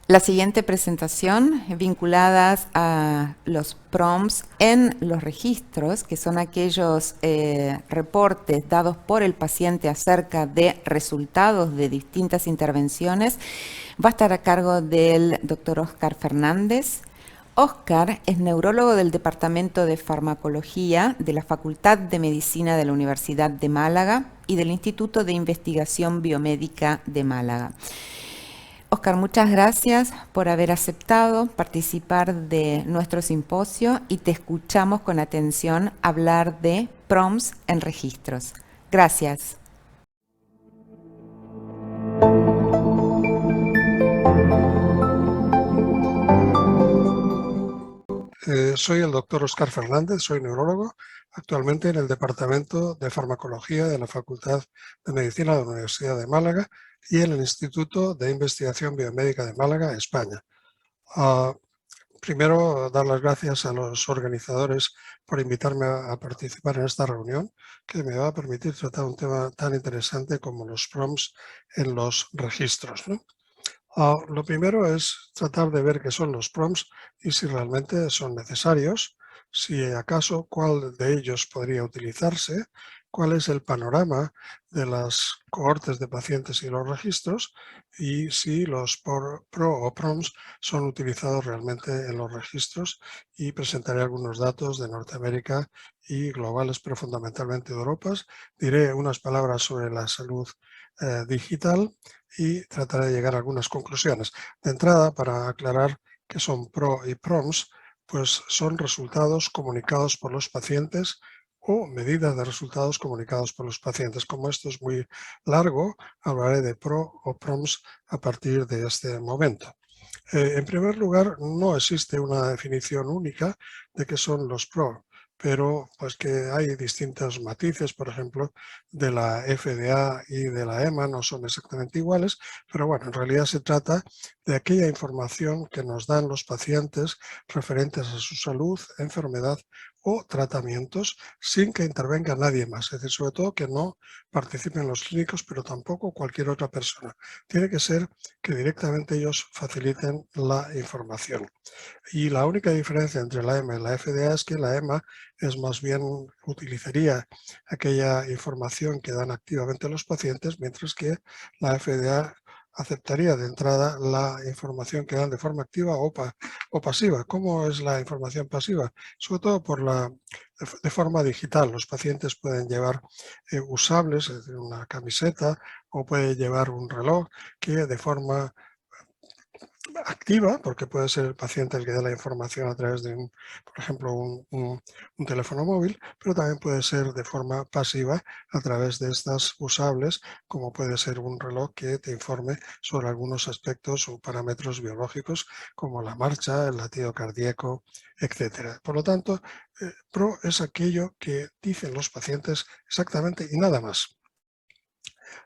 La siguiente presentación, vinculadas a los prompts en los registros, que son aquellos reportes dados por el paciente acerca de resultados de distintas intervenciones, va a estar a cargo del doctor Óscar Fernández. Óscar es neurólogo del Departamento de Farmacología de la Facultad de Medicina de la Universidad de Málaga y del Instituto de Investigación Biomédica de Málaga. Óscar, muchas gracias por haber aceptado participar de nuestro simposio y te escuchamos con atención hablar de prompts en registros. Gracias. Soy el doctor Óscar Fernández, soy neurólogo, actualmente en el Departamento de Farmacología de la Facultad de Medicina de la Universidad de Málaga y en el Instituto de Investigación Biomédica de Málaga, España. Primero, dar las gracias a los organizadores por invitarme a participar en esta reunión, que me va a permitir tratar un tema tan interesante como los prompts en los registros, ¿no? Lo primero es tratar de ver qué son los prompts y si realmente son necesarios, si acaso cuál de ellos podría utilizarse, cuál es el panorama de las cohortes de pacientes y los registros y si los PRO o prompts son utilizados realmente en los registros, y presentaré algunos datos de Norteamérica y globales, pero fundamentalmente de Europa. Diré unas palabras sobre la salud digital y trataré de llegar a algunas conclusiones. De entrada, para aclarar qué son PRO y PROMS, pues son resultados comunicados por los pacientes o medidas de resultados comunicados por los pacientes. Como esto es muy largo, hablaré de PRO o PROMS a partir de este momento. En primer lugar, no existe una definición única de qué son los PRO, pero pues que hay distintos matices, por ejemplo, de la FDA y de la EMA no son exactamente iguales, pero bueno, en realidad se trata de aquella información que nos dan los pacientes referentes a su salud, enfermedad o tratamientos sin que intervenga nadie más, es decir, sobre todo que no participen los clínicos, pero tampoco cualquier otra persona. Tiene que ser que directamente ellos faciliten la información. Y la única diferencia entre la EMA y la FDA es que la EMA es más bien utilizaría aquella información que dan activamente los pacientes, mientras que la FDA aceptaría de entrada la información que dan de forma activa o pasiva. ¿Cómo es la información pasiva? Sobre todo de forma digital. Los pacientes pueden llevar usables, es decir, una camiseta, o puede llevar un reloj que de forma activa, porque puede ser el paciente el que dé la información a través de, por ejemplo, un teléfono móvil, pero también puede ser de forma pasiva a través de estas usables, como puede ser un reloj que te informe sobre algunos aspectos o parámetros biológicos, como la marcha, el latido cardíaco, etcétera. Por lo tanto, PRO es aquello que dicen los pacientes exactamente y nada más.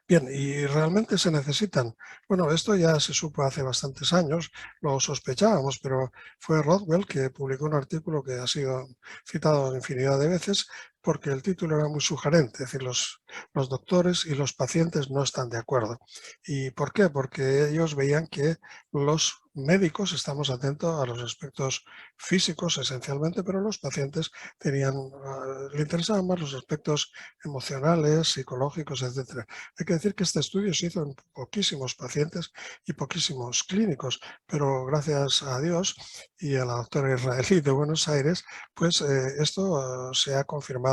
Bien, ¿y realmente se necesitan? Bueno, esto ya se supo hace bastantes años, lo sospechábamos, pero fue Rodwell que publicó un artículo que ha sido citado infinidad de veces porque el título era muy sugerente, es decir, los doctores y los pacientes no están de acuerdo. ¿Y por qué? Porque ellos veían que los médicos estamos atentos a los aspectos físicos esencialmente, pero los pacientes le interesaban más los aspectos emocionales, psicológicos, etcétera. Hay que decir que este estudio se hizo en poquísimos pacientes y poquísimos clínicos, pero gracias a Dios y a la doctora israelí de Buenos Aires, pues esto se ha confirmado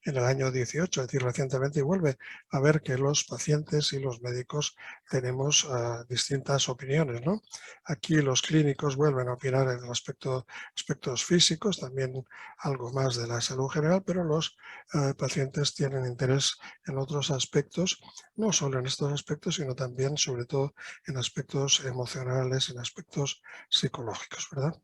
en el año 18, es decir, recientemente, y vuelve a ver que los pacientes y los médicos tenemos distintas opiniones, ¿no? Aquí los clínicos vuelven a opinar en el aspectos físicos, también algo más de la salud general, pero los pacientes tienen interés en otros aspectos, no solo en estos aspectos, sino también, sobre todo, en aspectos emocionales, en aspectos psicológicos, ¿verdad?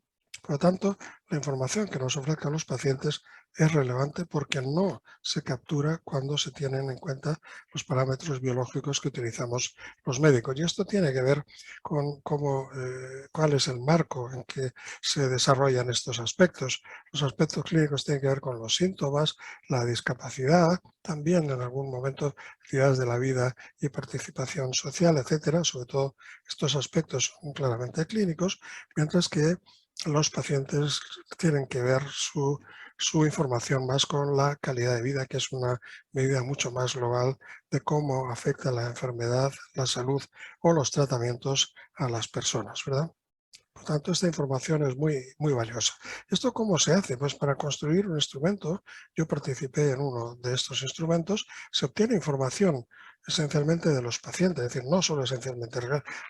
Por lo tanto, la información que nos ofrezcan los pacientes es relevante porque no se captura cuando se tienen en cuenta los parámetros biológicos que utilizamos los médicos. Y esto tiene que ver con cuál es el marco en que se desarrollan estos aspectos. Los aspectos clínicos tienen que ver con los síntomas, la discapacidad, también en algún momento actividades de la vida y participación social, etcétera. Sobre todo estos aspectos son claramente clínicos, mientras que los pacientes tienen que ver su información más con la calidad de vida, que es una medida mucho más global de cómo afecta la enfermedad, la salud o los tratamientos a las personas, ¿verdad? Por tanto, esta información es muy valiosa. ¿Esto cómo se hace? Pues para construir un instrumento, yo participé en uno de estos instrumentos, se obtiene información esencialmente de los pacientes, es decir, no solo esencialmente,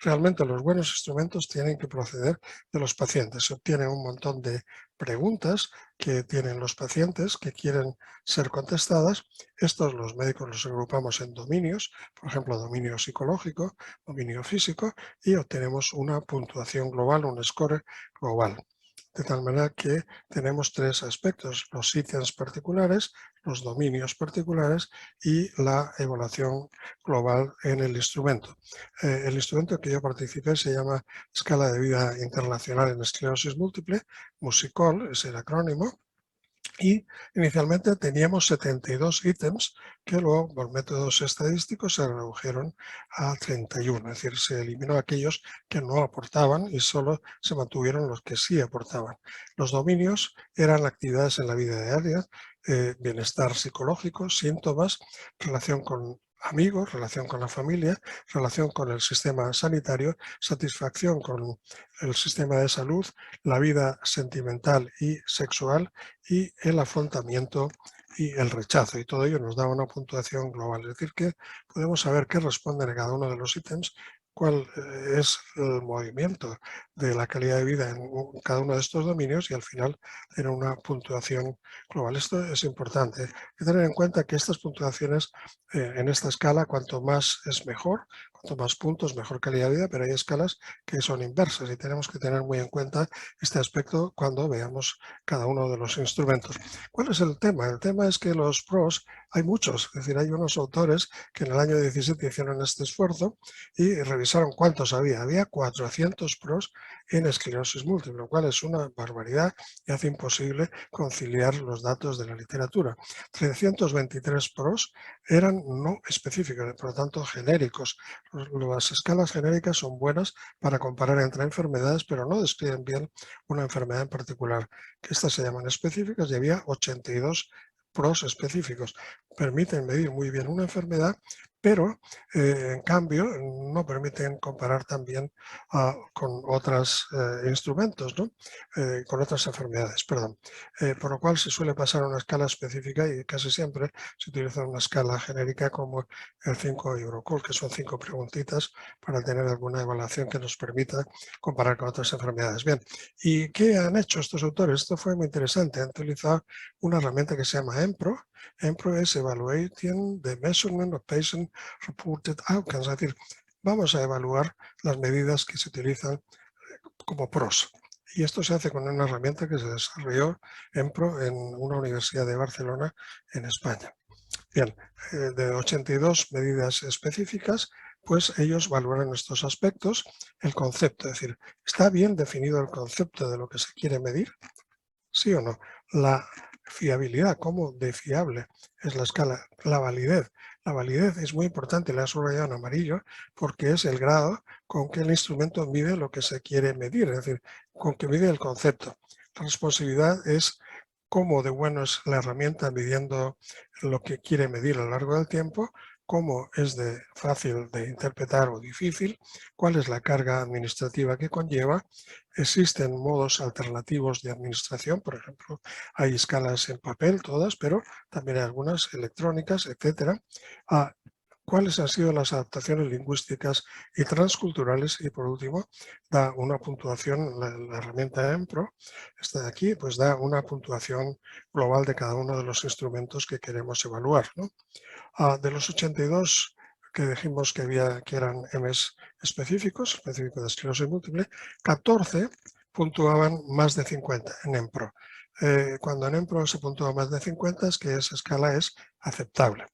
realmente los buenos instrumentos tienen que proceder de los pacientes. Se obtiene un montón de preguntas que tienen los pacientes que quieren ser contestadas. Estos los médicos los agrupamos en dominios, por ejemplo, dominio psicológico, dominio físico, y obtenemos una puntuación global, un score global. De tal manera que tenemos tres aspectos: los ítems particulares, los dominios particulares y la evaluación global en el instrumento. El instrumento que yo participé se llama Escala de Vida Internacional en Esclerosis Múltiple, MUSICOL es el acrónimo. Y inicialmente teníamos 72 ítems que luego por métodos estadísticos se redujeron a 31, es decir, se eliminó aquellos que no aportaban y solo se mantuvieron los que sí aportaban. Los dominios eran actividades en la vida diaria, bienestar psicológico, síntomas, relación con amigos, relación con la familia, relación con el sistema sanitario, satisfacción con el sistema de salud, la vida sentimental y sexual, y el afrontamiento y el rechazo, y todo ello nos da una puntuación global, es decir, que podemos saber qué responden a cada uno de los ítems, cuál es el movimiento de la calidad de vida en cada uno de estos dominios y al final tener una puntuación global. Esto es importante. Hay que tener en cuenta que estas puntuaciones en esta escala, cuanto más es mejor, cuanto más puntos, mejor calidad de vida, pero hay escalas que son inversas y tenemos que tener muy en cuenta este aspecto cuando veamos cada uno de los instrumentos. ¿Cuál es el tema? El tema es que los PROS hay muchos, es decir, hay unos autores que en el año 17 hicieron este esfuerzo y revisaron cuántos había. Había 400 PROS en esclerosis múltiple, lo cual es una barbaridad y hace imposible conciliar los datos de la literatura. 323 PROS eran no específicos, por lo tanto genéricos. Las escalas genéricas son buenas para comparar entre enfermedades, pero no describen bien una enfermedad en particular, que estas se llaman específicas, y había 82 PROS específicos. Permiten medir muy bien una enfermedad, pero en cambio no permiten comparar también con otros instrumentos, ¿no? Con otras enfermedades, perdón. Por lo cual se suele pasar a una escala específica y casi siempre se utiliza una escala genérica como el 5 Eurocall, que son 5 preguntitas para tener alguna evaluación que nos permita comparar con otras enfermedades. Bien, ¿y qué han hecho estos autores? Esto fue muy interesante. Han utilizado una herramienta que se llama EMPRO. EMPRO es Evaluating the Measurement of Patient Reported Outcomes, es decir, vamos a evaluar las medidas que se utilizan como PROS. Y esto se hace con una herramienta que se desarrolló EMPRO en una universidad de Barcelona, en España. Bien, de 82 medidas específicas, pues ellos valoran estos aspectos, el concepto, es decir, ¿está bien definido el concepto de lo que se quiere medir? ¿Sí o no? La fiabilidad, ¿cómo de fiable es la escala? La validez. La validez es muy importante, la he subrayado en amarillo, porque es el grado con que el instrumento mide lo que se quiere medir, es decir, con que mide el concepto. La responsividad es cómo de bueno es la herramienta midiendo lo que quiere medir a lo largo del tiempo, cómo es de fácil de interpretar o difícil, cuál es la carga administrativa que conlleva. Existen modos alternativos de administración, por ejemplo, hay escalas en papel todas, pero también hay algunas electrónicas, etc. ¿Cuáles han sido las adaptaciones lingüísticas y transculturales? Y por último, da una puntuación, la herramienta EMPRO, esta de aquí, pues da una puntuación global de cada uno de los instrumentos que queremos evaluar, ¿no? De los 82 que dijimos que eran Ms específicos de esclerosis múltiple, 14 puntuaban más de 50 en EMPRO. Cuando en EMPRO se puntúa más de 50 es que esa escala es aceptable.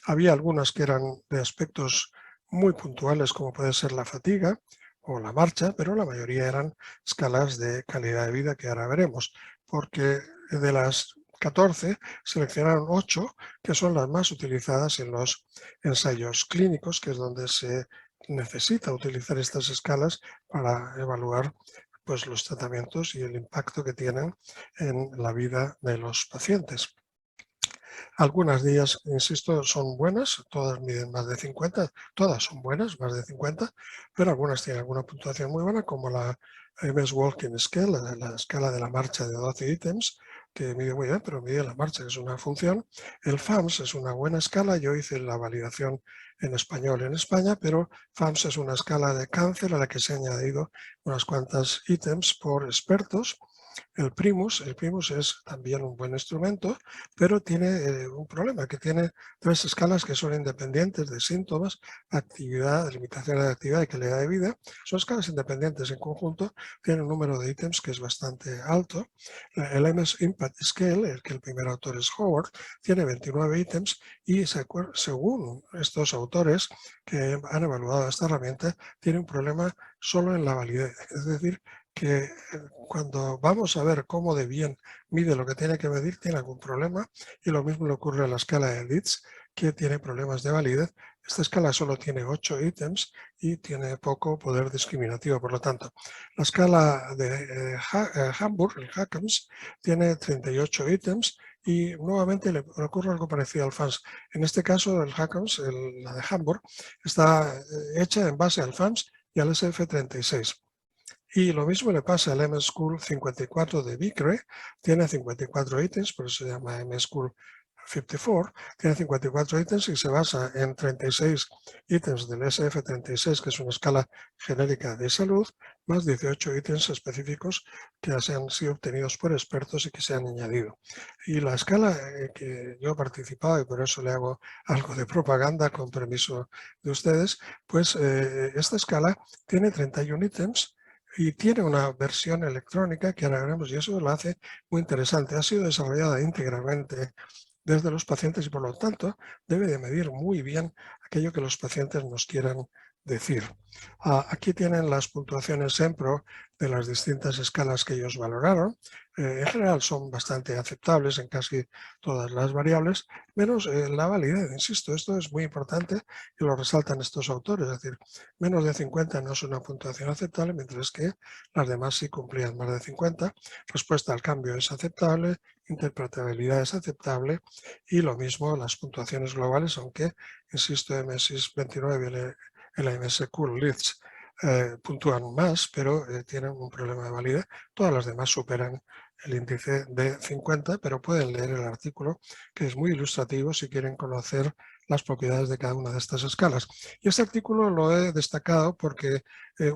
Había algunas que eran de aspectos muy puntuales, como puede ser la fatiga o la marcha, pero la mayoría eran escalas de calidad de vida que ahora veremos, porque de las 14 seleccionaron 8 que son las más utilizadas en los ensayos clínicos, que es donde se necesita utilizar estas escalas para evaluar pues, los tratamientos y el impacto que tienen en la vida de los pacientes. Algunas de ellas, insisto, son buenas, todas miden más de 50, todas son buenas, más de 50, pero algunas tienen alguna puntuación muy buena, como la MS Walking Scale, la escala de la marcha de 12 ítems, que mide muy bien, pero mide la marcha, que es una función. El FAMS es una buena escala, yo hice la validación en español en España, pero FAMS es una escala de cáncer a la que se han añadido unas cuantas ítems por expertos. El Primus es también un buen instrumento, pero tiene un problema, que tiene 3 escalas que son independientes de síntomas, actividad, limitaciones de actividad y calidad de vida. Son escalas independientes en conjunto, tienen un número de ítems que es bastante alto. El MS Impact Scale, el que el primer autor es Howard, tiene 29 ítems y según estos autores que han evaluado esta herramienta, tiene un problema solo en la validez. Es decir, que cuando vamos a ver cómo de bien mide lo que tiene que medir, tiene algún problema, y lo mismo le ocurre a la escala de Leeds, que tiene problemas de validez. Esta escala solo tiene 8 ítems y tiene poco poder discriminativo, por lo tanto. La escala de Hamburg, el HACMS, tiene 38 ítems y nuevamente le ocurre algo parecido al FAMS. En este caso, el HACMS, la de Hamburg, está hecha en base al FAMS y al SF36. Y lo mismo le pasa al MSchool 54 de Vicre, tiene 54 ítems, por eso se llama MSchool 54, tiene 54 ítems y se basa en 36 ítems del SF36, que es una escala genérica de salud, más 18 ítems específicos que han sido obtenidos por expertos y que se han añadido. Y la escala que yo he participado, y por eso le hago algo de propaganda con permiso de ustedes, pues esta escala tiene 31 ítems, y tiene una versión electrónica que ahora veremos, y eso lo hace muy interesante. Ha sido desarrollada íntegramente desde los pacientes y por lo tanto debe de medir muy bien aquello que los pacientes nos quieran decir. Aquí tienen las puntuaciones EMPRO de las distintas escalas que ellos valoraron. En general son bastante aceptables en casi todas las variables, menos la validez. Insisto, esto es muy importante y lo resaltan estos autores, es decir, menos de 50 no es una puntuación aceptable, mientras que las demás sí cumplían más de 50. Respuesta al cambio es aceptable, interpretabilidad es aceptable y lo mismo las puntuaciones globales, aunque, insisto, MSIS 29 y la MSchool Leeds puntúan más, pero tienen un problema de validez. Todas las demás superan el índice de 50, pero pueden leer el artículo, que es muy ilustrativo si quieren conocer las propiedades de cada una de estas escalas. Y este artículo lo he destacado porque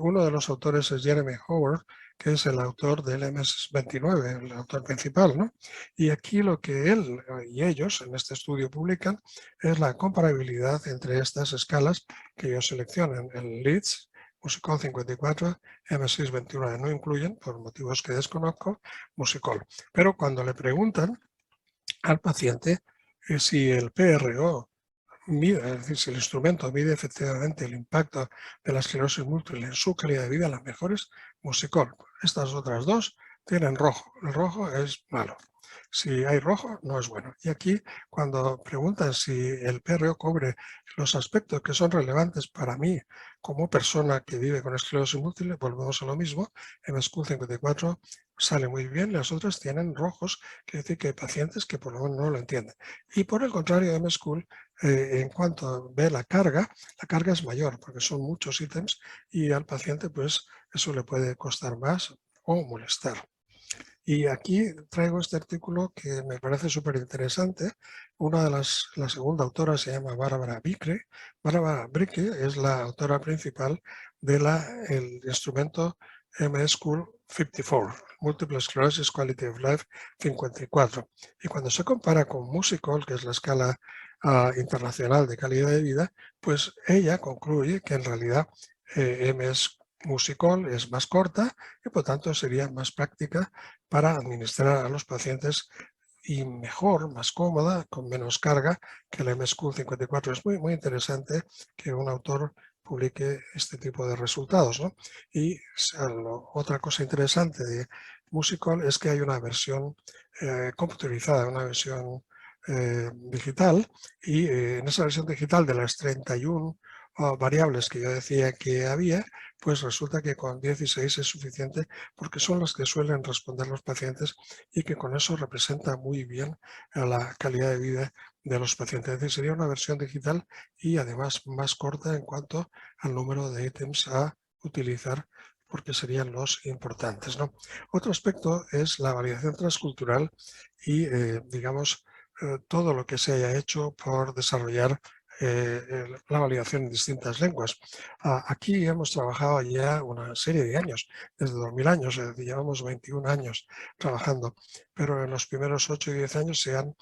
uno de los autores es Jeremy Howard, que es el autor del MS29, el autor principal, ¿no? Y aquí lo que él y ellos en este estudio publican es la comparabilidad entre estas escalas que ellos seleccionan, el Leeds, Musicol 54, M6 29 no incluyen, por motivos que desconozco, Musicol. Pero cuando le preguntan al paciente si el PRO mide, es decir, si el instrumento mide efectivamente el impacto de la esclerosis múltiple en su calidad de vida, las mejores, Musicol. Estas otras dos tienen rojo. El rojo es malo. Si hay rojo, no es bueno. Y aquí, cuando preguntan si el PRO cubre los aspectos que son relevantes para mí como persona que vive con esclerosis múltiple, volvemos a lo mismo. En School 54 sale muy bien, las otras tienen rojos, quiere decir que hay pacientes que por lo menos no lo entienden. Y por el contrario, MSchool, en cuanto ve la carga es mayor, porque son muchos ítems y al paciente pues eso le puede costar más o molestar. Y aquí traigo este artículo que me parece súper interesante. La segunda autora se llama Bárbara Vicre. Bárbara Vicre es la autora principal del instrumento MSchool 54, Multiple Sclerosis Quality of Life 54. Y cuando se compara con Musicol, que es la escala internacional de calidad de vida, pues ella concluye que en realidad Musicol es más corta y por tanto sería más práctica para administrar a los pacientes y mejor, más cómoda, con menos carga que el MSchool 54. Es muy interesante que un autor publique este tipo de resultados, ¿no? Y otra cosa interesante de Musicol es que hay una versión computerizada, una versión digital, y en esa versión digital de las 31 variables que yo decía que había, pues resulta que con 16 es suficiente porque son las que suelen responder los pacientes y que con eso representa muy bien la calidad de vida de los pacientes. Es decir, sería una versión digital y además más corta en cuanto al número de ítems a utilizar porque serían los importantes, ¿no? Otro aspecto es la validación transcultural y, digamos, todo lo que se haya hecho por desarrollar la validación en distintas lenguas. Aquí hemos trabajado ya una serie de años, desde 2000 años, llevamos 21 años trabajando, pero en los primeros 8 y 10 años se han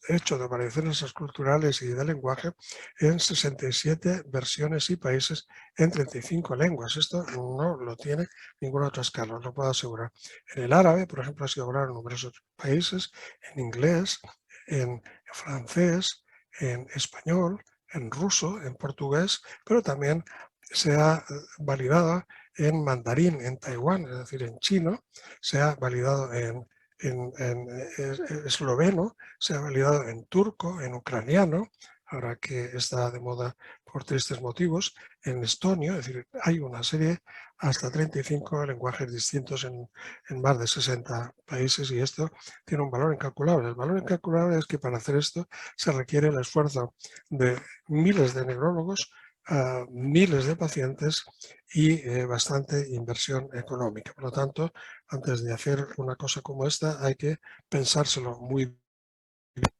hecho de variaciones culturales y de lenguaje en 67 versiones y países en 35 lenguas. Esto no lo tiene ninguna otra escala, os lo puedo asegurar. En el árabe, por ejemplo, ha sido logrado en numerosos países, en inglés, en francés, en español, en ruso, en portugués, pero también se ha validado en mandarín en Taiwán, es decir, en chino, se ha validado en esloveno, se ha validado en turco, en ucraniano, ahora que está de moda por tristes motivos, en estonio, es decir, hay una serie hasta 35 lenguajes distintos en más de 60 países y esto tiene un valor incalculable. El valor incalculable es que para hacer esto se requiere el esfuerzo de miles de neurólogos, miles de pacientes y bastante inversión económica. Por lo tanto, antes de hacer una cosa como esta hay que pensárselo muy bien.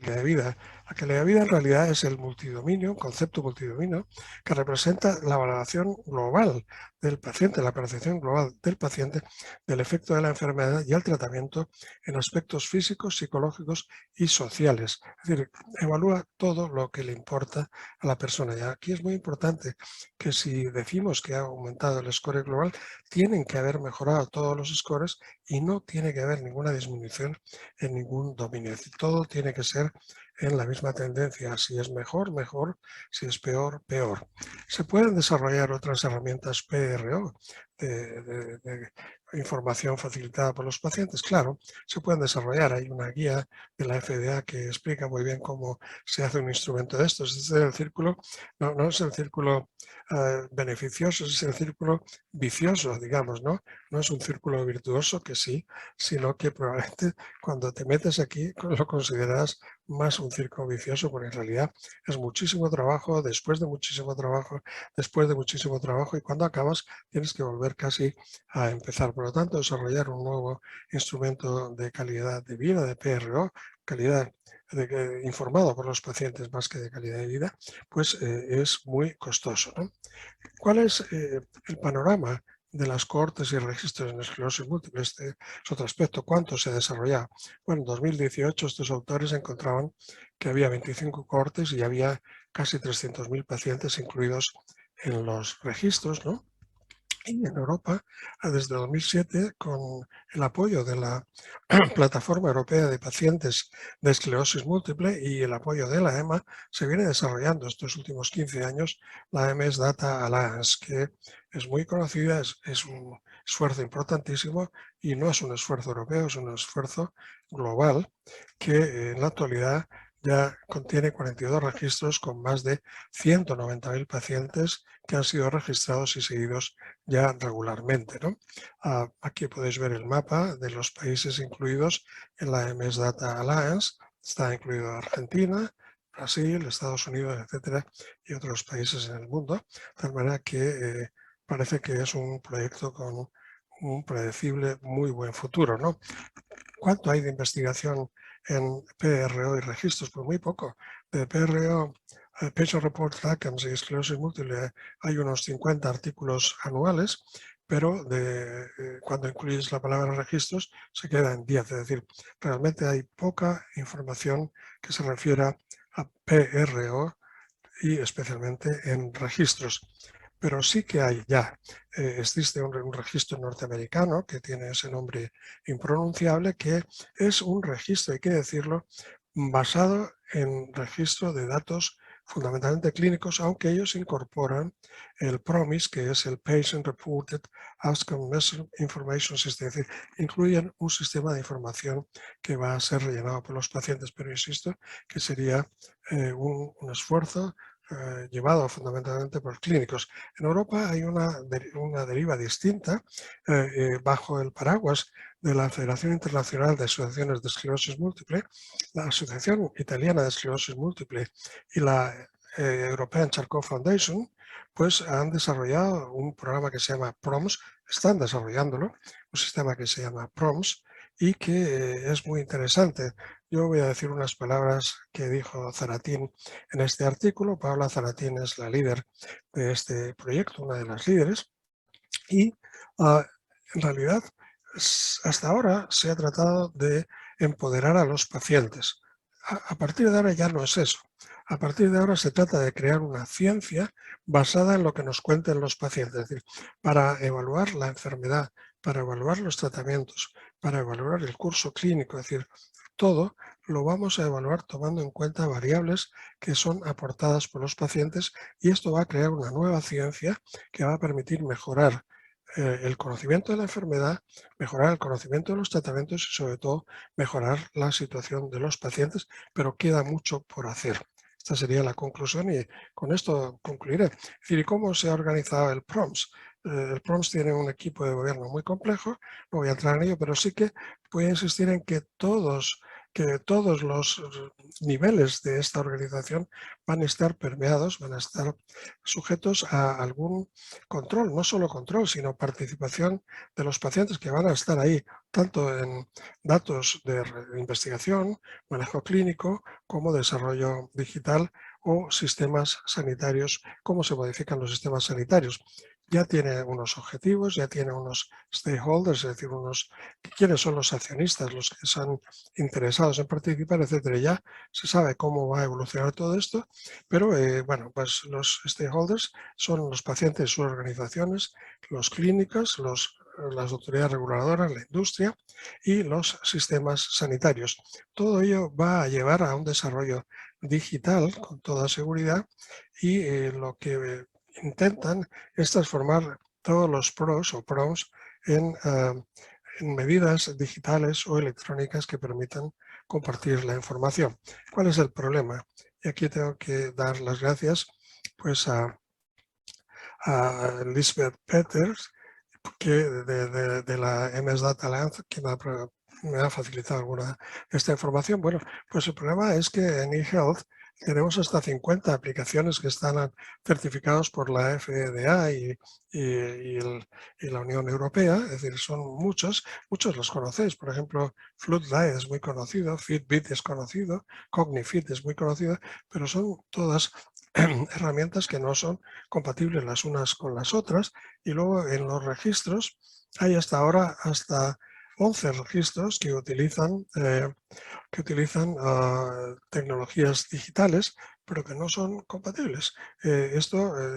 La vida. La calidad de vida en realidad es el multidominio, un concepto multidominio, que representa la valoración global del paciente, la percepción global del paciente del efecto de la enfermedad y el tratamiento en aspectos físicos, psicológicos y sociales. Es decir, evalúa todo lo que le importa a la persona. Y aquí es muy importante que si decimos que ha aumentado el score global, tienen que haber mejorado todos los scores y no tiene que haber ninguna disminución en ningún dominio. Es decir, todo tiene que ser en la misma tendencia. Si es mejor, mejor. Si es peor, peor. Se pueden desarrollar otras herramientas PRO de información facilitada por los pacientes. Claro, se pueden desarrollar. Hay una guía de la FDA que explica muy bien cómo se hace un instrumento de estos. Es el círculo, no es el círculo beneficioso, es el círculo vicioso, digamos, ¿no? No es un círculo virtuoso que sí, sino que probablemente cuando te metes aquí lo consideras más un círculo vicioso, porque en realidad es muchísimo trabajo, después de muchísimo trabajo, después de muchísimo trabajo, y cuando acabas tienes que volver casi a empezar. Por lo tanto, desarrollar un nuevo instrumento de calidad de vida, de PRO, calidad informado por los pacientes más que de calidad de vida, pues es muy costoso, ¿no? ¿Cuál es el panorama de las cohortes y registros en esclerosis múltiple? Este es otro aspecto. ¿Cuánto se ha desarrollado? Bueno, en 2018 estos autores encontraban que había 25 cohortes y había casi 300.000 pacientes incluidos en los registros, ¿no? Y en Europa, desde 2007, con el apoyo de la Plataforma Europea de Pacientes de Esclerosis Múltiple y el apoyo de la EMA, se viene desarrollando estos últimos 15 años la MS Data Alliance, que es muy conocida, es un esfuerzo importantísimo y no es un esfuerzo europeo, es un esfuerzo global que en la actualidad ya contiene 42 registros con más de 190.000 pacientes que han sido registrados y seguidos ya regularmente, ¿no? Aquí podéis ver el mapa de los países incluidos en la MS Data Alliance. Está incluido Argentina, Brasil, Estados Unidos, etcétera, y otros países en el mundo. De tal manera que parece que es un proyecto con un predecible muy buen futuro, ¿no? ¿Cuánto hay de investigación en PRO y registros? Pues muy poco. De PRO, Patient Report Outcomes y esclerosis múltiple hay unos 50 artículos anuales, pero cuando incluyes la palabra registros se queda en 10. Es decir, realmente hay poca información que se refiera a PRO y especialmente en registros. pero sí que hay ya. Existe un registro norteamericano que tiene ese nombre impronunciable, que es un registro, hay que decirlo, basado en registro de datos fundamentalmente clínicos, aunque ellos incorporan el PROMIS, que es el Patient Reported Outcome Measure Information System, es decir, incluyen un sistema de información que va a ser rellenado por los pacientes, pero insisto que sería un esfuerzo llevado fundamentalmente por clínicos. En Europa hay una deriva distinta bajo el paraguas de la Federación Internacional de Asociaciones de Esclerosis Múltiple, la Asociación Italiana de Esclerosis Múltiple y la European Charcot Foundation, pues han desarrollado un programa que se llama PROMS, están desarrollándolo, un sistema que se llama PROMS y que es muy interesante. Yo voy a decir unas palabras que dijo Zaratín en este artículo. Paola Zaratín es la líder de este proyecto, una de las líderes, y en realidad hasta ahora se ha tratado de empoderar a los pacientes. A partir de ahora ya no es eso. A partir de ahora se trata de crear una ciencia basada en lo que nos cuenten los pacientes, es decir, para evaluar la enfermedad, para evaluar los tratamientos, para evaluar el curso clínico, es decir, todo lo vamos a evaluar tomando en cuenta variables que son aportadas por los pacientes, y esto va a crear una nueva ciencia que va a permitir mejorar el conocimiento de la enfermedad, mejorar el conocimiento de los tratamientos y sobre todo mejorar la situación de los pacientes, pero queda mucho por hacer. Esta sería la conclusión y con esto concluiré. Es decir, ¿cómo se ha organizado el PROMS? El PROMS tiene un equipo de gobierno muy complejo, no voy a entrar en ello, pero sí que puede insistir en que todos los niveles de esta organización van a estar permeados, van a estar sujetos a algún control, no solo control, sino participación de los pacientes que van a estar ahí, tanto en datos de investigación, manejo clínico, como desarrollo digital o sistemas sanitarios, cómo se modifican los sistemas sanitarios. Ya tiene unos objetivos, ya tiene unos stakeholders, es decir, quiénes son los accionistas, los que están interesados en participar, etcétera. Ya se sabe cómo va a evolucionar todo esto, pero bueno, pues los stakeholders son los pacientes, sus organizaciones, los clínicos, las autoridades reguladoras, la industria y los sistemas sanitarios. Todo ello va a llevar a un desarrollo digital con toda seguridad y lo que intentan es transformar todos los pros o PROMs en medidas digitales o electrónicas que permitan compartir la información. ¿Cuál es el problema? Y aquí tengo que dar las gracias pues a Lisbeth Peters, que de la MS Data Alliance, que me ha facilitado alguna de esta información. Bueno, pues el problema es que en eHealth tenemos hasta 50 aplicaciones que están certificadas por la FDA y la Unión Europea, es decir, son muchos los conocéis. Por ejemplo, Floodlight es muy conocido, Fitbit es conocido, Cognifit es muy conocido, pero son todas herramientas que no son compatibles las unas con las otras. Y luego en los registros hay hasta ahora hasta 11 registros que utilizan tecnologías digitales, pero que no son compatibles.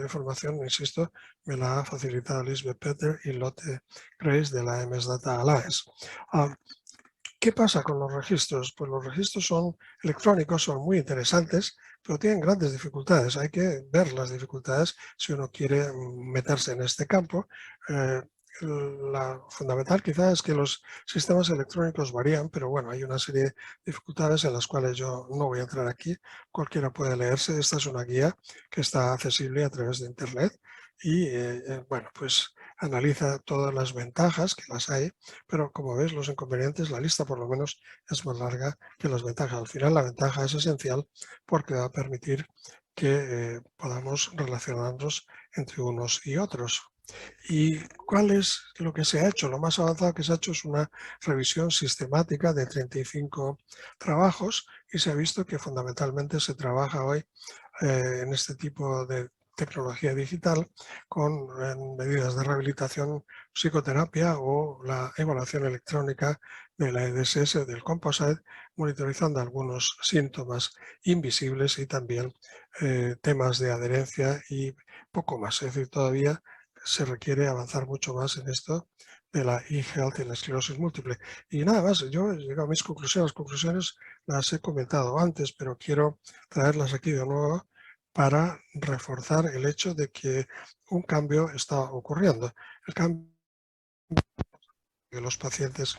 Información, insisto, me la ha facilitado Lisbeth Petter y Lotte Grace de la MS Data Alliance. ¿Qué pasa con los registros? Pues los registros son electrónicos, son muy interesantes, pero tienen grandes dificultades. Hay que ver las dificultades si uno quiere meterse en este campo. La fundamental quizás es que los sistemas electrónicos varían, pero bueno, hay una serie de dificultades en las cuales yo no voy a entrar aquí. Cualquiera puede leerse. Esta es una guía que está accesible a través de Internet y, bueno, pues analiza todas las ventajas, que las hay, pero como ves, los inconvenientes, la lista por lo menos es más larga que las ventajas. Al final la ventaja es esencial porque va a permitir que podamos relacionarnos entre unos y otros. ¿Y cuál es lo que se ha hecho? Lo más avanzado que se ha hecho es una revisión sistemática de 35 trabajos y se ha visto que fundamentalmente se trabaja hoy en este tipo de tecnología digital con medidas de rehabilitación, psicoterapia o la evaluación electrónica de la EDSS, del Composite, monitorizando algunos síntomas invisibles y también temas de adherencia y poco más. Es decir, todavía se requiere avanzar mucho más en esto de la e-health y la esclerosis múltiple. Y nada más, yo he llegado a mis conclusiones. Las conclusiones las he comentado antes, pero quiero traerlas aquí de nuevo para reforzar el hecho de que un cambio está ocurriendo. El cambio que los pacientes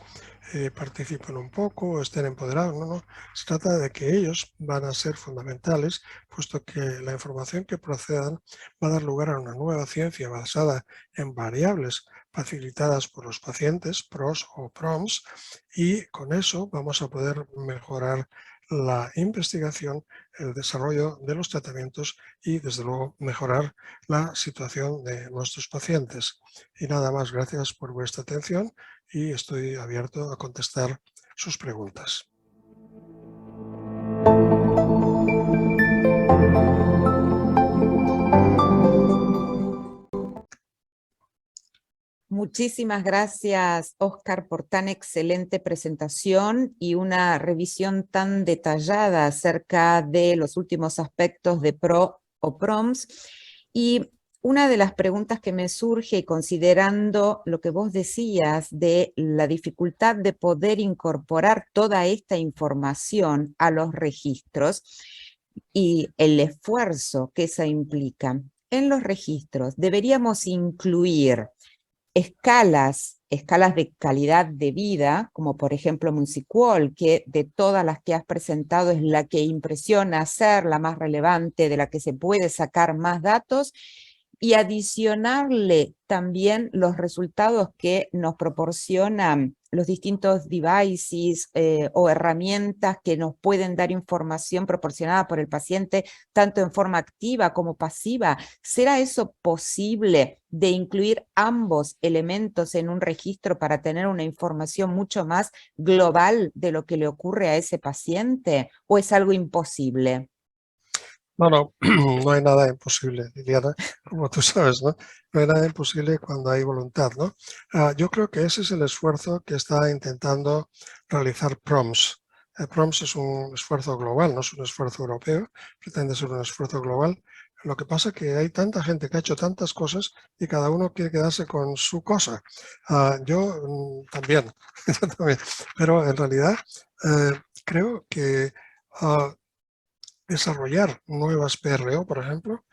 participen un poco, estén empoderados, no. Se trata de que ellos van a ser fundamentales, puesto que la información que procedan va a dar lugar a una nueva ciencia basada en variables facilitadas por los pacientes, PROS o PROMS, y con eso vamos a poder mejorar la investigación, el desarrollo de los tratamientos y, desde luego, mejorar la situación de nuestros pacientes. Y nada más, gracias por vuestra atención y estoy abierto a contestar sus preguntas. Muchísimas gracias, Óscar, por tan excelente presentación y una revisión tan detallada acerca de los últimos aspectos de PRO o PROMS. Y una de las preguntas que me surge, considerando lo que vos decías de la dificultad de poder incorporar toda esta información a los registros y el esfuerzo que esa implica, en los registros deberíamos incluir escalas de calidad de vida, como por ejemplo MusicWall, que de todas las que has presentado es la que impresiona ser la más relevante, de la que se puede sacar más datos, y adicionarle también los resultados que nos proporcionan los distintos devices o herramientas que nos pueden dar información proporcionada por el paciente, tanto en forma activa como pasiva. ¿Será eso posible de incluir ambos elementos en un registro para tener una información mucho más global de lo que le ocurre a ese paciente? ¿O es algo imposible? No, no hay nada imposible, Liliana, como tú sabes, ¿no? No hay nada imposible cuando hay voluntad, ¿no? Yo creo que ese es el esfuerzo que está intentando realizar PROMS. PROMS es un esfuerzo global, no es un esfuerzo europeo, pretende ser un esfuerzo global. Lo que pasa es que hay tanta gente que ha hecho tantas cosas y cada uno quiere quedarse con su cosa. También, yo también, pero en realidad creo que desarrollar nuevas PRO, por ejemplo,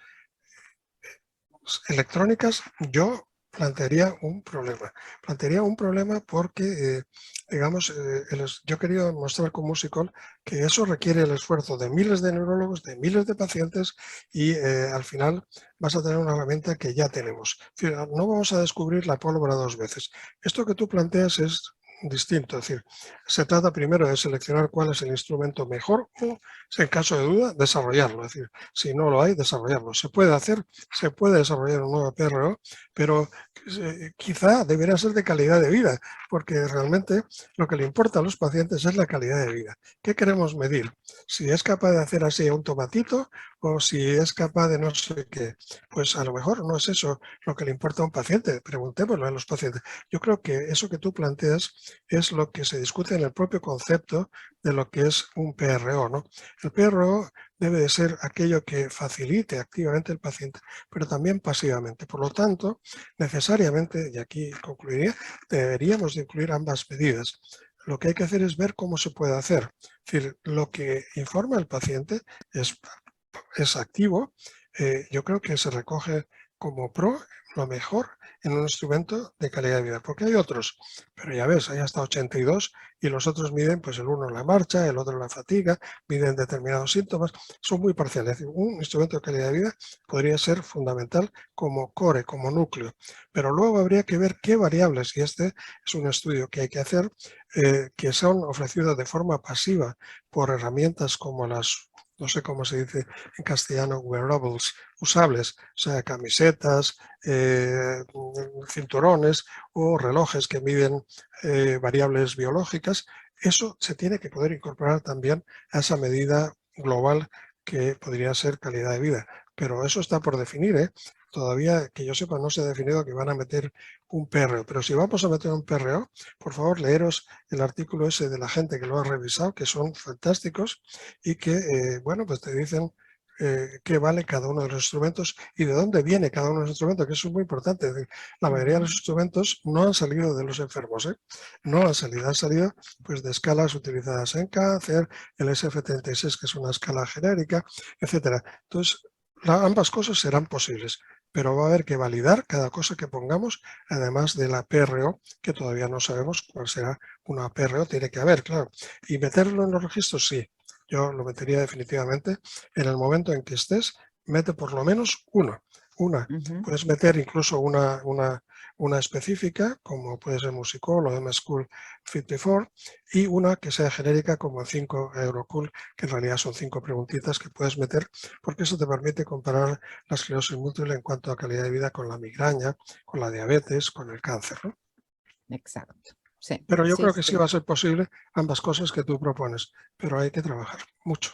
electrónicas, yo plantearía un problema. Plantearía un problema porque, digamos, yo he querido mostrar con Musicol que eso requiere el esfuerzo de miles de neurólogos, de miles de pacientes y al final vas a tener una herramienta que ya tenemos. Es decir, no vamos a descubrir la pólvora dos veces. Esto que tú planteas es distinto, es decir, se trata primero de seleccionar cuál es el instrumento mejor o, en caso de duda, desarrollarlo, es decir, si no lo hay, desarrollarlo. Se puede hacer, se puede desarrollar un nuevo PRO, pero quizá debería ser de calidad de vida, porque realmente lo que le importa a los pacientes es la calidad de vida. ¿Qué queremos medir? Si es capaz de hacer así un tomatito o si es capaz de no sé qué. Pues a lo mejor no es eso lo que le importa a un paciente, preguntémoslo a los pacientes. Yo creo que eso que tú planteas es lo que se discute en el propio concepto de lo que es un PRO, ¿no? El PRO debe de ser aquello que facilite activamente al paciente, pero también pasivamente. Por lo tanto, necesariamente, y aquí concluiría, deberíamos de incluir ambas medidas. Lo que hay que hacer es ver cómo se puede hacer. Es decir, lo que informa el paciente es activo. Yo creo que se recoge como pro lo mejor en un instrumento de calidad de vida, porque hay otros, pero ya ves, hay hasta 82 y los otros miden, pues el uno la marcha, el otro la fatiga, miden determinados síntomas, son muy parciales. Es decir, un instrumento de calidad de vida podría ser fundamental como core, como núcleo, pero luego habría que ver qué variables, y este es un estudio que hay que hacer, que son ofrecidas de forma pasiva por herramientas como las, no sé cómo se dice en castellano, wearables, usables, o sea, camisetas, cinturones o relojes que miden variables biológicas. Eso se tiene que poder incorporar también a esa medida global que podría ser calidad de vida. Pero eso está por definir, ¿eh? Todavía, que yo sepa, no se ha definido que van a meter un PRO. Pero si vamos a meter un PRO, por favor, leeros el artículo ese de la gente que lo ha revisado, que son fantásticos y que, bueno, pues te dicen qué vale cada uno de los instrumentos y de dónde viene cada uno de los instrumentos, que eso es muy importante. Es decir, la mayoría de los instrumentos no han salido de los enfermos, no han salido pues, de escalas utilizadas en cáncer, el SF36, que es una escala genérica, etcétera. Entonces, ambas cosas serán posibles, pero va a haber que validar cada cosa que pongamos, además de la PRO, que todavía no sabemos cuál será una PRO, tiene que haber, claro. Y meterlo en los registros, sí. Yo lo metería definitivamente. En el momento en que estés, mete por lo menos una. Puedes meter incluso una específica, como puede ser Musicol o MSchool 54, y una que sea genérica como 5 Eurocool, que en realidad son 5 preguntitas que puedes meter, porque eso te permite comparar la esclerosis múltiple en cuanto a calidad de vida con la migraña, con la diabetes, con el cáncer, ¿no? Exacto. Sí, pero yo creo que sí sí va a ser posible ambas cosas que tú propones, pero hay que trabajar mucho.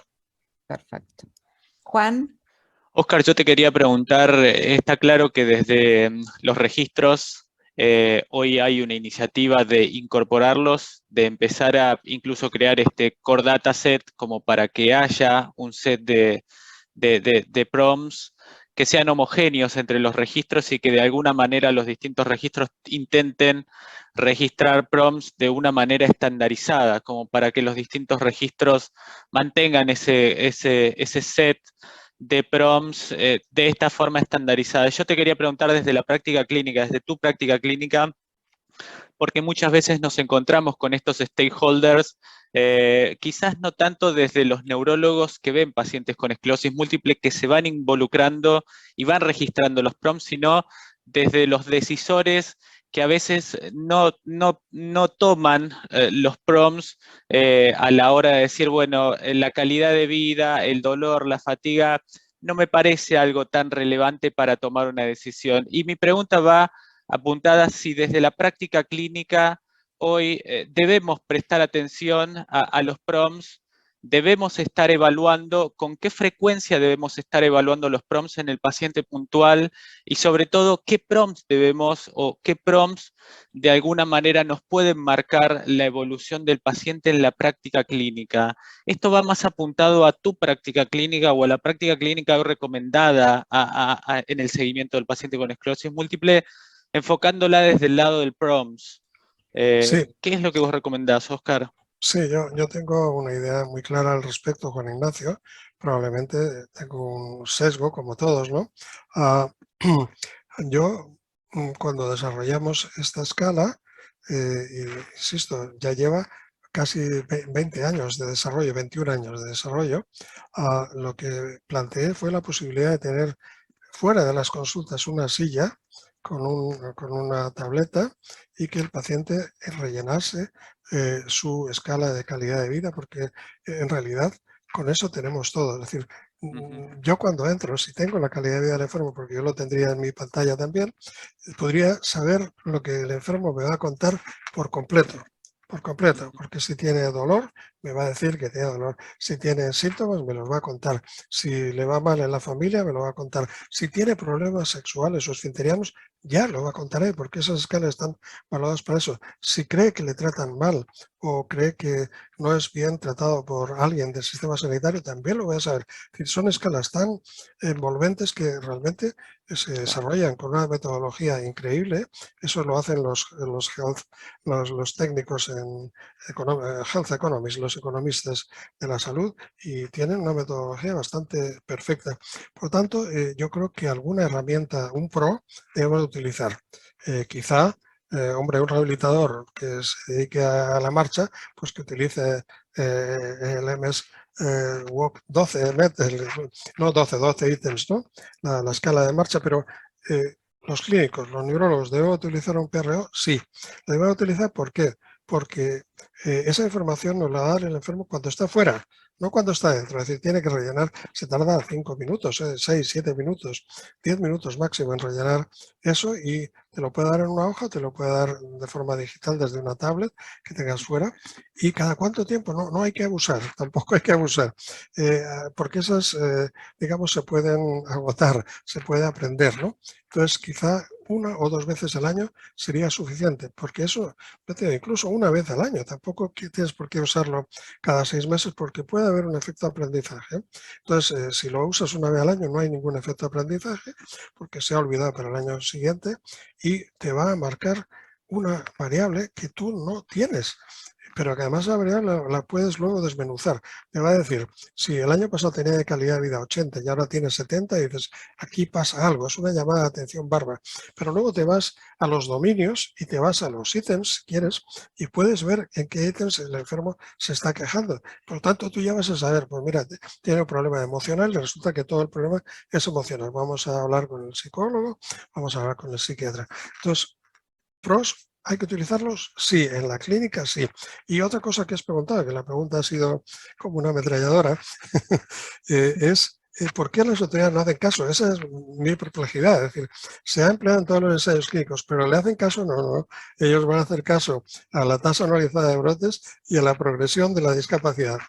Perfecto. Juan. Óscar, yo te quería preguntar, está claro que desde los registros hoy hay una iniciativa de incorporarlos, de empezar a incluso crear este core dataset como para que haya un set de prompts que sean homogéneos entre los registros y que de alguna manera los distintos registros intenten registrar prompts de una manera estandarizada, como para que los distintos registros mantengan ese set de prompts de esta forma estandarizada. Yo te quería preguntar desde la práctica clínica, desde tu práctica clínica, porque muchas veces nos encontramos con estos stakeholders, quizás no tanto desde los neurólogos que ven pacientes con esclerosis múltiple que se van involucrando y van registrando los prompts, sino desde los decisores que a veces no toman los prompts a la hora de decir, bueno, la calidad de vida, el dolor, la fatiga, no me parece algo tan relevante para tomar una decisión. Y mi pregunta va apuntada si desde la práctica clínica hoy debemos prestar atención a los prompts, debemos estar evaluando, con qué frecuencia debemos estar evaluando los prompts en el paciente puntual y sobre todo qué prompts debemos o qué prompts de alguna manera nos pueden marcar la evolución del paciente en la práctica clínica. ¿Esto va más apuntado a tu práctica clínica o a la práctica clínica recomendada en el seguimiento del paciente con esclerosis múltiple, enfocándola desde el lado del prompts? Sí. ¿Qué es lo que vos recomendás, Óscar? Sí, yo tengo una idea muy clara al respecto, Juan Ignacio. Probablemente tengo un sesgo, como todos, ¿no? Yo, cuando desarrollamos esta escala, insisto, ya lleva casi 20 años de desarrollo, 21 años de desarrollo, lo que planteé fue la posibilidad de tener fuera de las consultas una silla con una tableta y que el paciente rellenase su escala de calidad de vida, porque en realidad con eso tenemos todo. Es decir, yo cuando entro, si tengo la calidad de vida del enfermo, porque yo lo tendría en mi pantalla también, podría saber lo que el enfermo me va a contar por completo, porque si tiene dolor, me va a decir que tiene dolor. Si tiene síntomas, me los va a contar. Si le va mal en la familia, me lo va a contar. Si tiene problemas sexuales o esfinterianos, ya lo va a contar él, porque esas escalas están valoradas para eso. Si cree que le tratan mal o cree que no es bien tratado por alguien del sistema sanitario, también lo voy a saber. Es decir, son escalas tan envolventes que realmente se desarrollan con una metodología increíble. Eso lo hacen los técnicos en Health Economics, los economistas de la salud, y tienen una metodología bastante perfecta. Por tanto, yo creo que alguna herramienta, un pro, debemos utilizar. Quizá, hombre, un rehabilitador que se dedique a la marcha, pues que utilice el MS Walk 12, no 12 ítems, ¿no? La escala de marcha, pero los clínicos, los neurólogos, ¿deben utilizar un PRO? Sí. ¿Lo deben utilizar? ¿Por qué? Porque esa información nos la da el enfermo cuando está fuera, no cuando está dentro. Es decir, tiene que rellenar, se tarda 5 minutos, 6, 7 minutos, 10 minutos máximo en rellenar eso, y te lo puede dar en una hoja, te lo puede dar de forma digital desde una tablet que tengas fuera. ¿Y cada cuánto tiempo? No hay que abusar, tampoco hay que abusar, porque esas, digamos, se pueden agotar, se puede aprender, ¿no? Entonces, quizá 1 o 2 veces al año sería suficiente, porque eso, incluso una vez al año, tampoco tienes por qué usarlo cada 6 meses, porque puede haber un efecto de aprendizaje. Entonces, si lo usas una vez al año, no hay ningún efecto de aprendizaje, porque se ha olvidado para el año siguiente, y te va a marcar una variable que tú no tienes, pero que además la variable la puedes luego desmenuzar. Me va a decir, si el año pasado tenía de calidad de vida 80 y ahora tiene 70, y dices, aquí pasa algo, es una llamada de atención bárbara. Pero luego te vas a los dominios y te vas a los ítems, si quieres, y puedes ver en qué ítems el enfermo se está quejando. Por lo tanto, tú ya vas a saber, pues mira, tiene un problema emocional y resulta que todo el problema es emocional. Vamos a hablar con el psicólogo, vamos a hablar con el psiquiatra. Entonces, pros, ¿hay que utilizarlos? Sí, en la clínica sí. Y otra cosa que has preguntado, que la pregunta ha sido como una ametralladora, es ¿por qué las autoridades no hacen caso? Esa es mi perplejidad. Es decir, se ha empleado en todos los ensayos clínicos, pero ¿le hacen caso? No, no. Ellos van a hacer caso a la tasa anualizada de brotes y a la progresión de la discapacidad.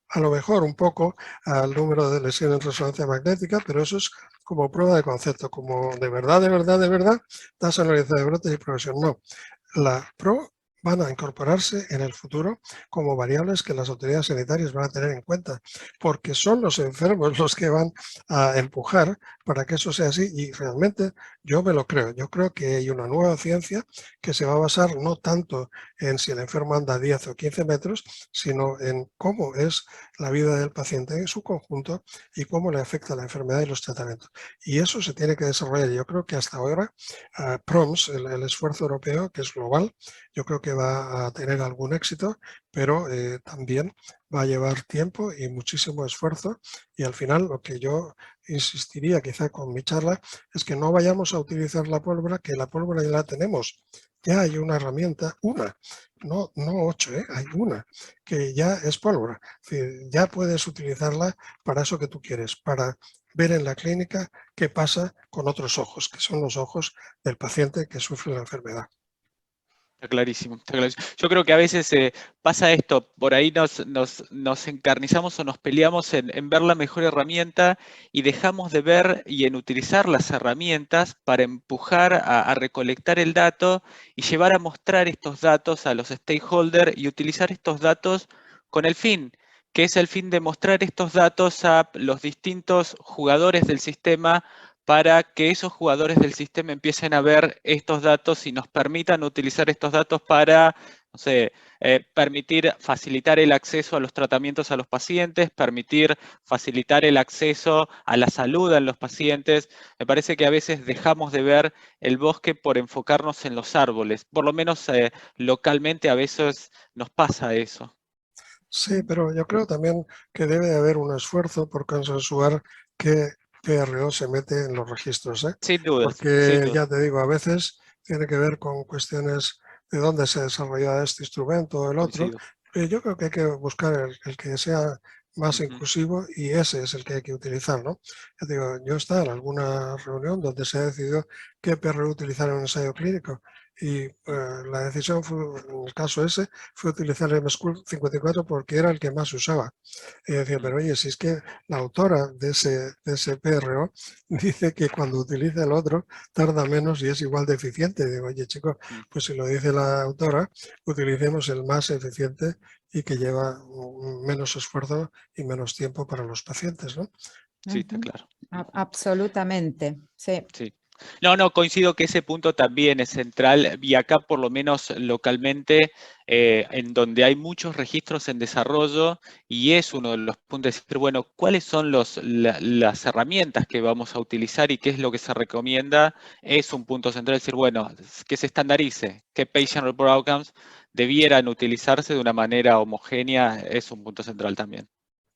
A lo mejor un poco al número de lesiones en resonancia magnética, pero eso es como prueba de concepto, como de verdad, tasa anualizada de brotes y progresión. No, la PRO van a incorporarse en el futuro como variables que las autoridades sanitarias van a tener en cuenta, porque son los enfermos los que van a empujar para que eso sea así, y realmente yo me lo creo. Yo creo que hay una nueva ciencia que se va a basar no tanto en si el enfermo anda 10 o 15 metros, sino en cómo es la vida del paciente en su conjunto y cómo le afecta la enfermedad y los tratamientos. Y eso se tiene que desarrollar. Yo creo que hasta ahora PROMS, el esfuerzo europeo, que es global, yo creo que va a tener algún éxito, pero también va a llevar tiempo y muchísimo esfuerzo, y al final lo que yo insistiría quizá con mi charla es que no vayamos a utilizar la pólvora, que la pólvora ya la tenemos. Ya hay una herramienta, no 8, hay una, que ya es pólvora. Es decir, ya puedes utilizarla para eso que tú quieres, para ver en la clínica qué pasa con otros ojos, que son los ojos del paciente que sufre la enfermedad. Está clarísimo, está clarísimo. Yo creo que a veces pasa esto, por ahí nos encarnizamos o nos peleamos en ver la mejor herramienta y dejamos de ver y en utilizar las herramientas para empujar a recolectar el dato y llevar a mostrar estos datos a los stakeholders y utilizar estos datos con el fin, que es el fin de mostrar estos datos a los distintos jugadores del sistema para que esos jugadores del sistema empiecen a ver estos datos y nos permitan utilizar estos datos para, no sé, facilitar el acceso a los tratamientos a los pacientes, permitir facilitar el acceso a la salud en los pacientes. Me parece que a veces dejamos de ver el bosque por enfocarnos en los árboles. Por lo menos localmente a veces nos pasa eso. Sí, pero yo creo también que debe de haber un esfuerzo por consensuar qué PRO se mete en los registros, Sin dudas, sin porque dudas. ya te digo, a veces tiene que ver con cuestiones de dónde se desarrolla este instrumento o el otro. Coincido. Yo creo que hay que buscar el que sea más inclusivo, y ese es el que hay que utilizar, ¿no? Ya te digo, yo estaba en alguna reunión donde se ha decidido qué PRO utilizar en un ensayo clínico, y la decisión fue, en el caso ese, fue utilizar el MSchool 54 porque era el que más se usaba. Y decía, pero oye, si es que la autora de ese PRO dice que cuando utiliza el otro tarda menos y es igual de eficiente. Y digo, oye, chicos, pues si lo dice la autora, utilicemos el más eficiente y que lleva menos esfuerzo y menos tiempo para los pacientes, ¿no? Sí, está claro. Absolutamente, sí. Sí. No, coincido que ese punto también es central, y acá por lo menos localmente, en donde hay muchos registros en desarrollo, y es uno de los puntos de decir, bueno, ¿cuáles son las herramientas que vamos a utilizar y qué es lo que se recomienda? Es un punto central, decir, bueno, que se estandarice, que Patient Report Outcomes debieran utilizarse de una manera homogénea, es un punto central también.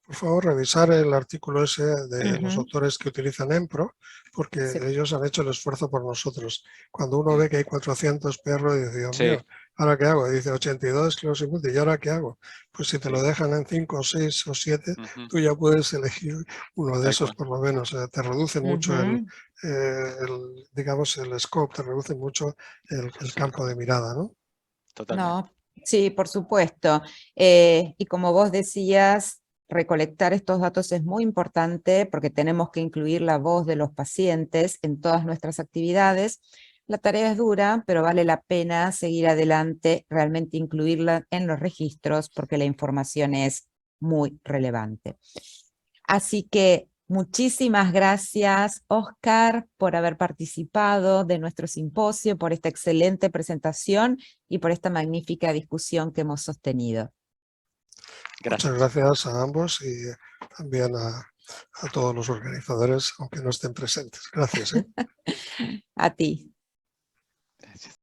Por favor, revisar el artículo ese de los autores que utilizan EMPRO, porque Sí. ellos han hecho el esfuerzo por nosotros. Cuando uno ve que hay 400 perros, dice, Dios Sí. mío, ¿ahora qué hago? Y dice 82 esclerosis múltiple, ¿y ahora qué hago? Pues si te lo dejan en 5, 6 o 7, tú ya puedes elegir uno de esos por lo menos. Te reduce mucho digamos, el scope, te reduce mucho el campo de mirada, ¿no? Totalmente. No, sí, por supuesto. Y como vos decías, recolectar estos datos es muy importante porque tenemos que incluir la voz de los pacientes en todas nuestras actividades, La tarea es dura, pero vale la pena seguir adelante, realmente incluirla en los registros, porque la información es muy relevante. Así que muchísimas gracias, Oscar, por haber participado de nuestro simposio, por esta excelente presentación y por esta magnífica discusión que hemos sostenido. Gracias. Muchas gracias a ambos y también a todos los organizadores, aunque no estén presentes. Gracias. A ti. Gracias.